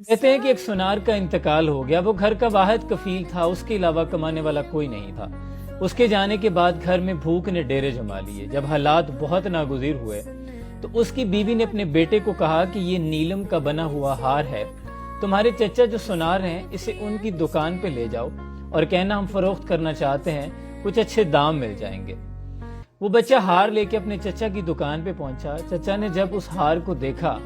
کہتے ہیں کہ ایک سونار کا انتقال ہو گیا۔ وہ گھر کا واحد کفیل تھا، اس کے علاوہ کمانے والا کوئی نہیں تھا۔ اس کے جانے کے بعد گھر میں بھوک نے ڈیرے جما لیے۔ جب حالات بہت ناگزیر ہوئے تو اس کی بیوی نے اپنے بیٹے کو کہا کہ یہ نیلم کا بنا ہوا ہار ہے، تمہارے چچا جو سونار ہیں اسے ان کی دکان پہ لے جاؤ اور کہنا ہم فروخت کرنا چاہتے ہیں، کچھ اچھے دام مل جائیں گے۔ وہ بچہ ہار لے کے اپنے چچا کی دکان پہ پہنچا۔ چچا نے جب اس ہار کو دیکھا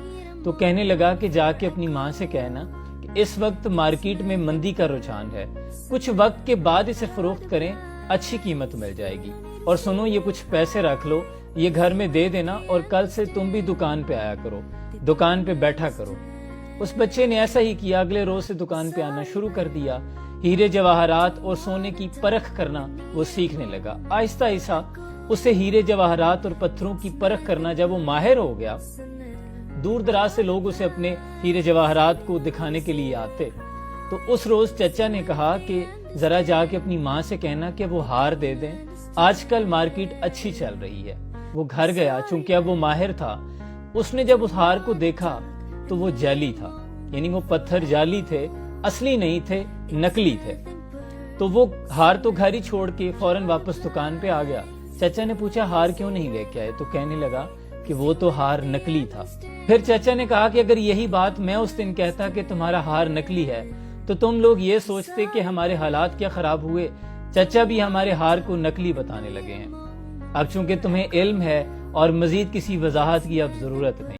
تو کہنے لگا کہ جا کے اپنی ماں سے کہنا کہ اس وقت مارکیٹ میں مندی کا رجحان ہے، کچھ وقت کے بعد اسے فروخت کریں، اچھی قیمت مل جائے گی، اور سنو یہ کچھ پیسے رکھ لو، یہ گھر میں دے دینا، اور کل سے تم بھی دکان پہ آیا کرو، دکان پہ بیٹھا کرو۔ اس بچے نے ایسا ہی کیا، اگلے روز سے دکان پہ آنا شروع کر دیا۔ ہیرے جواہرات اور سونے کی پرکھ کرنا وہ سیکھنے لگا۔ آہستہ آہستہ اسے ہیرے جواہرات اور پتھروں کی پرکھ کرنا جب وہ ماہر ہو گیا، دور دراز سے لوگ اسے اپنے ہیرے جواہرات کو دکھانے کے لیے آتے۔ تو اس روز چچا نے کہا کہ ذرا جا کے اپنی ماں سے کہنا کہ وہ ہار دے دیں، آج کل مارکیٹ اچھی چل رہی ہے۔ وہ گھر گیا، چونکہ اب وہ ماہر تھا۔ اس نے جب اس ہار کو دیکھا تو وہ جعلی تھا، یعنی وہ پتھر جعلی تھے، اصلی نہیں تھے، نکلی تھے۔ تو وہ ہار تو گھر ہی چھوڑ کے فوراً واپس دکان پہ آ گیا۔ چچا نے پوچھا ہار کیوں نہیں لے کے آئے؟ تو کہنے لگا کہ وہ تو ہار نکلی تھا۔ پھر چچا نے کہا کہ اگر یہی بات میں اس دن کہتا کہ تمہارا ہار نکلی ہے تو تم لوگ یہ سوچتے کہ ہمارے حالات کیا خراب ہوئے۔ چچا بھی ہمارے ہار کو نکلی بتانے لگے ہیں۔ اب چونکہ تمہیں علم ہے اور مزید کسی وضاحت کی اب ضرورت نہیں۔